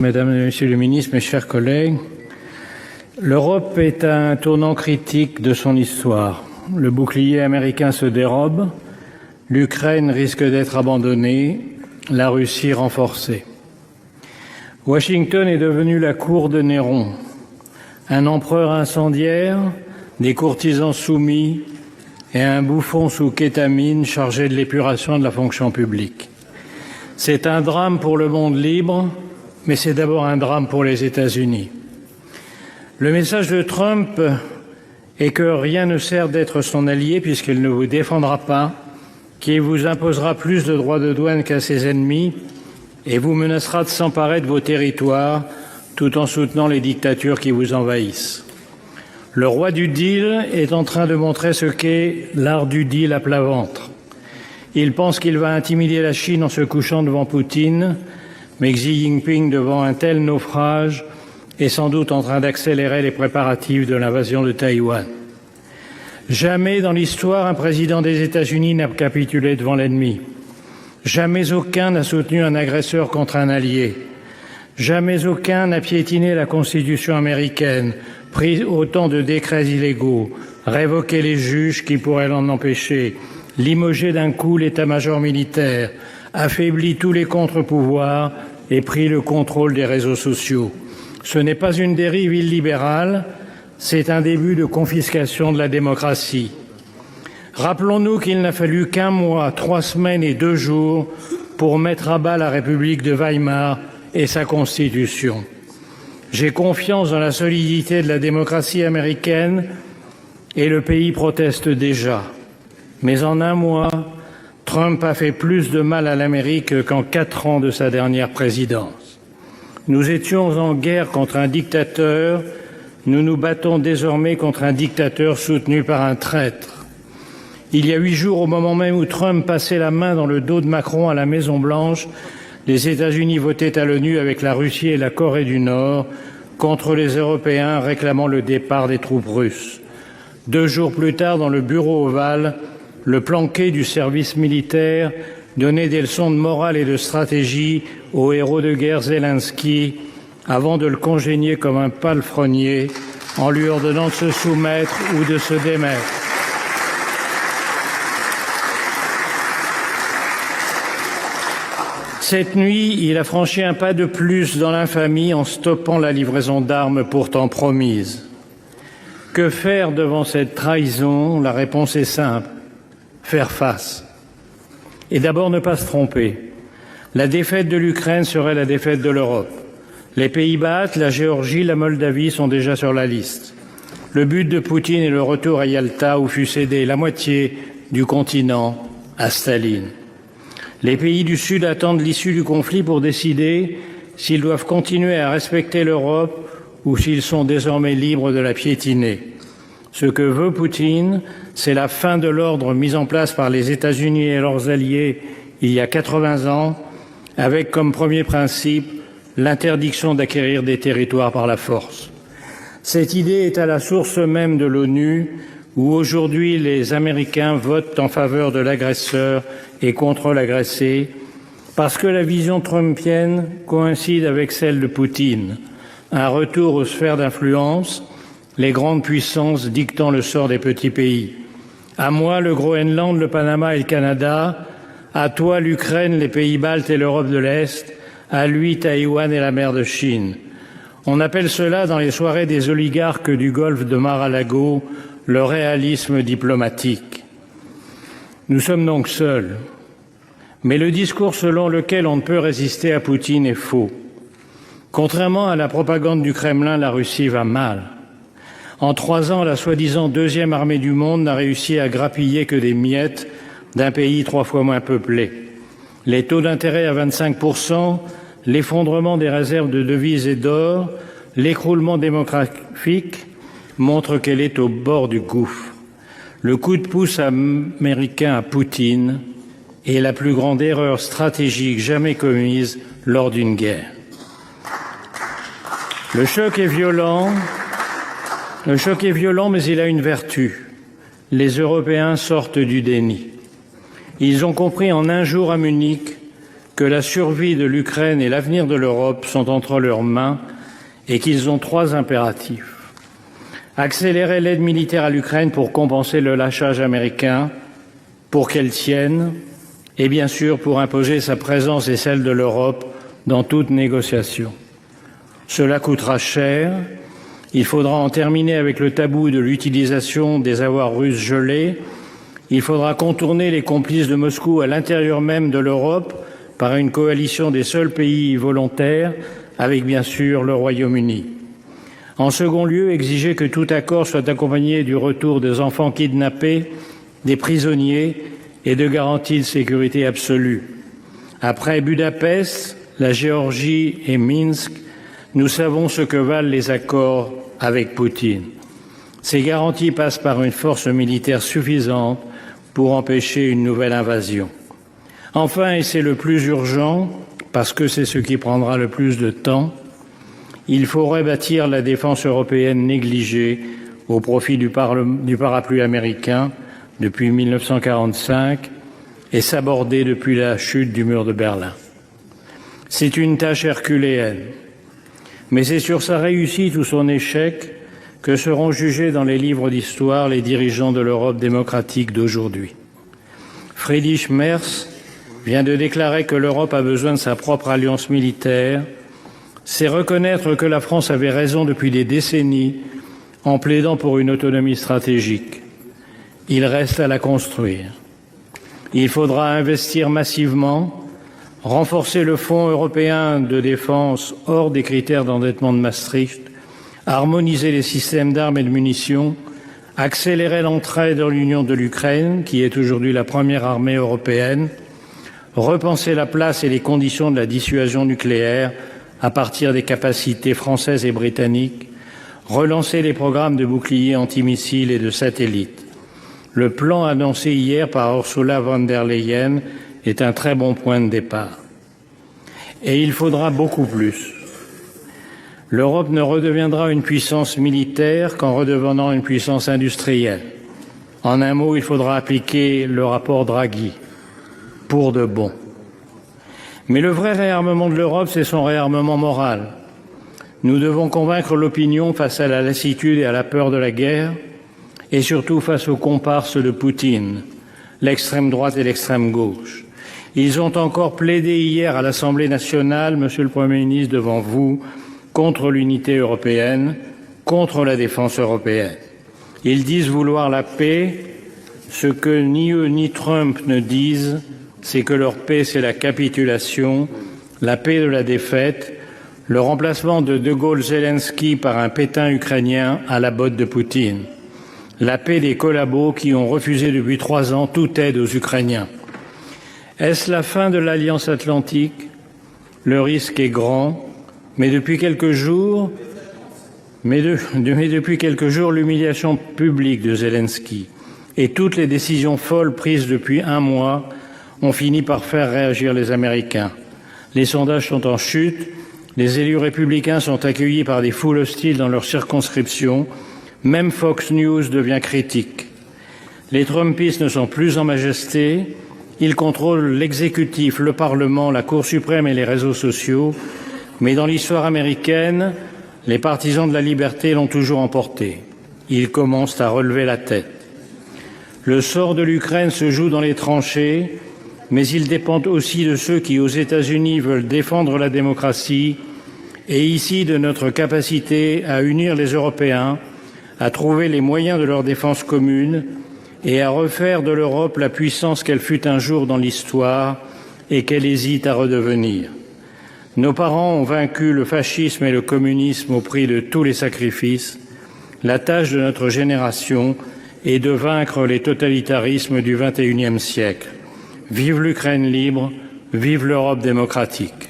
Mesdames et Messieurs les ministres, mes chers collègues, l'Europe est à un tournant critique de son histoire. Le bouclier américain se dérobe, l'Ukraine risque d'être abandonnée, la Russie renforcée. Washington est devenu la cour de Néron, un empereur incendiaire, des courtisans soumis et un bouffon sous kétamine chargé de l'épuration de la fonction publique. C'est un drame pour le monde libre, mais c'est d'abord un drame pour les États-Unis. Le message de Trump est que rien ne sert d'être son allié puisqu'il ne vous défendra pas, qu'il vous imposera plus de droits de douane qu'à ses ennemis et vous menacera de s'emparer de vos territoires tout en soutenant les dictatures qui vous envahissent. Le roi du deal est en train de montrer ce qu'est l'art du deal à plat ventre. Il pense qu'il va intimider la Chine en se couchant devant Poutine, mais Xi Jinping, devant un tel naufrage, est sans doute en train d'accélérer les préparatifs de l'invasion de Taïwan. Jamais dans l'histoire un président des États-Unis n'a capitulé devant l'ennemi. Jamais aucun n'a soutenu un agresseur contre un allié. Jamais aucun n'a piétiné la Constitution américaine, pris autant de décrets illégaux, révoqué les juges qui pourraient l'en empêcher, limogé d'un coup l'état-major militaire, affaibli tous les contre-pouvoirs et pris le contrôle des réseaux sociaux. Ce n'est pas une dérive illibérale, c'est un début de confiscation de la démocratie. Rappelons-nous qu'il n'a fallu qu'1 mois, 3 semaines et 2 jours pour mettre à bas la République de Weimar et sa constitution. J'ai confiance dans la solidité de la démocratie américaine et le pays proteste déjà. Mais en 1 mois, Trump a fait plus de mal à l'Amérique qu'en 4 ans de sa dernière présidence. Nous étions en guerre contre un dictateur, nous nous battons désormais contre un dictateur soutenu par un traître. Il y a 8 jours, au moment même où Trump passait la main dans le dos de Macron à la Maison-Blanche, les États-Unis votaient à l'ONU avec la Russie et la Corée du Nord contre les Européens réclamant le départ des troupes russes. 2 jours plus tard, dans le bureau ovale, le planqué du service militaire donnait des leçons de morale et de stratégie au héros de guerre Zelensky avant de le congédier comme un palefrenier en lui ordonnant de se soumettre ou de se démettre. Cette nuit, il a franchi un pas de plus dans l'infamie en stoppant la livraison d'armes pourtant promise. Que faire devant cette trahison? La réponse est simple. Faire face. Et d'abord ne pas se tromper. La défaite de l'Ukraine serait la défaite de l'Europe. Les Pays-Bas, la Géorgie, la Moldavie sont déjà sur la liste. Le but de Poutine est le retour à Yalta où fut cédé la moitié du continent à Staline. Les pays du Sud attendent l'issue du conflit pour décider s'ils doivent continuer à respecter l'Europe ou s'ils sont désormais libres de la piétiner. Ce que veut Poutine, c'est la fin de l'ordre mis en place par les États-Unis et leurs alliés il y a 80 ans, avec comme premier principe l'interdiction d'acquérir des territoires par la force. Cette idée est à la source même de l'ONU, où aujourd'hui les Américains votent en faveur de l'agresseur et contre l'agressé, parce que la vision trumpienne coïncide avec celle de Poutine, un retour aux sphères d'influence, les grandes puissances dictant le sort des petits pays. À moi, le Groenland, le Panama et le Canada. À toi, l'Ukraine, les pays baltes et l'Europe de l'Est. À lui, Taïwan et la mer de Chine. On appelle cela, dans les soirées des oligarques du golfe de Mar-a-Lago, le réalisme diplomatique. Nous sommes donc seuls. Mais le discours selon lequel on ne peut résister à Poutine est faux. Contrairement à la propagande du Kremlin, la Russie va mal. En 3 ans, la soi-disant 2e armée du monde n'a réussi à grappiller que des miettes d'un pays 3 fois moins peuplé. Les taux d'intérêt à 25%, l'effondrement des réserves de devises et d'or, l'écroulement démographique montrent qu'elle est au bord du gouffre. Le coup de pouce américain à Poutine est la plus grande erreur stratégique jamais commise lors d'une guerre. Le choc est violent, mais il a une vertu. Les Européens sortent du déni. Ils ont compris en 1 jour à Munich que la survie de l'Ukraine et l'avenir de l'Europe sont entre leurs mains et qu'ils ont 3 impératifs. Accélérer l'aide militaire à l'Ukraine pour compenser le lâchage américain, pour qu'elle tienne, et bien sûr pour imposer sa présence et celle de l'Europe dans toute négociation. Cela coûtera cher. Il faudra en terminer avec le tabou de l'utilisation des avoirs russes gelés. Il faudra contourner les complices de Moscou à l'intérieur même de l'Europe par une coalition des seuls pays volontaires, avec bien sûr le Royaume-Uni. En second lieu, exiger que tout accord soit accompagné du retour des enfants kidnappés, des prisonniers et de garanties de sécurité absolue. Après Budapest, la Géorgie et Minsk, nous savons ce que valent les accords avec Poutine. Ces garanties passent par une force militaire suffisante pour empêcher une nouvelle invasion. Enfin, et c'est le plus urgent, parce que c'est ce qui prendra le plus de temps, il faut rebâtir la défense européenne négligée au profit du parapluie américain depuis 1945 et sabordée depuis la chute du mur de Berlin. C'est une tâche herculéenne, mais c'est sur sa réussite ou son échec que seront jugés dans les livres d'histoire les dirigeants de l'Europe démocratique d'aujourd'hui. Friedrich Merz vient de déclarer que l'Europe a besoin de sa propre alliance militaire. C'est reconnaître que la France avait raison depuis des décennies en plaidant pour une autonomie stratégique. Il reste à la construire. Il faudra investir massivement, renforcer le Fonds européen de défense hors des critères d'endettement de Maastricht, harmoniser les systèmes d'armes et de munitions, accélérer l'entrée dans l'Union de l'Ukraine, qui est aujourd'hui la première armée européenne, repenser la place et les conditions de la dissuasion nucléaire à partir des capacités françaises et britanniques, relancer les programmes de boucliers antimissiles et de satellites. Le plan annoncé hier par Ursula von der Leyen est un très bon point de départ. Et il faudra beaucoup plus. L'Europe ne redeviendra une puissance militaire qu'en redevenant une puissance industrielle. En un mot, il faudra appliquer le rapport Draghi, pour de bon. Mais le vrai réarmement de l'Europe, c'est son réarmement moral. Nous devons convaincre l'opinion face à la lassitude et à la peur de la guerre, et surtout face aux comparses de Poutine, l'extrême droite et l'extrême gauche. Ils ont encore plaidé hier à l'Assemblée nationale, Monsieur le Premier ministre, devant vous, contre l'unité européenne, contre la défense européenne. Ils disent vouloir la paix. Ce que ni eux ni Trump ne disent, c'est que leur paix, c'est la capitulation, la paix de la défaite, le remplacement de De Gaulle-Zelensky par un Pétain ukrainien à la botte de Poutine, la paix des collabos qui ont refusé depuis 3 ans toute aide aux Ukrainiens. Est-ce la fin de l'Alliance atlantique? Le risque est grand, mais depuis quelques jours, l'humiliation publique de Zelensky et toutes les décisions folles prises depuis 1 mois ont fini par faire réagir les Américains. Les sondages sont en chute, les élus républicains sont accueillis par des foules hostiles dans leurs circonscriptions, même Fox News devient critique. Les Trumpistes ne sont plus en majesté, ils contrôlent l'exécutif, le Parlement, la Cour suprême et les réseaux sociaux, mais dans l'histoire américaine, les partisans de la liberté l'ont toujours emporté. Ils commencent à relever la tête. Le sort de l'Ukraine se joue dans les tranchées, mais il dépend aussi de ceux qui, aux États-Unis, veulent défendre la démocratie et ici de notre capacité à unir les Européens, à trouver les moyens de leur défense commune et à refaire de l'Europe la puissance qu'elle fut un jour dans l'histoire et qu'elle hésite à redevenir. Nos parents ont vaincu le fascisme et le communisme au prix de tous les sacrifices. La tâche de notre génération est de vaincre les totalitarismes du XXIe siècle. Vive l'Ukraine libre, vive l'Europe démocratique.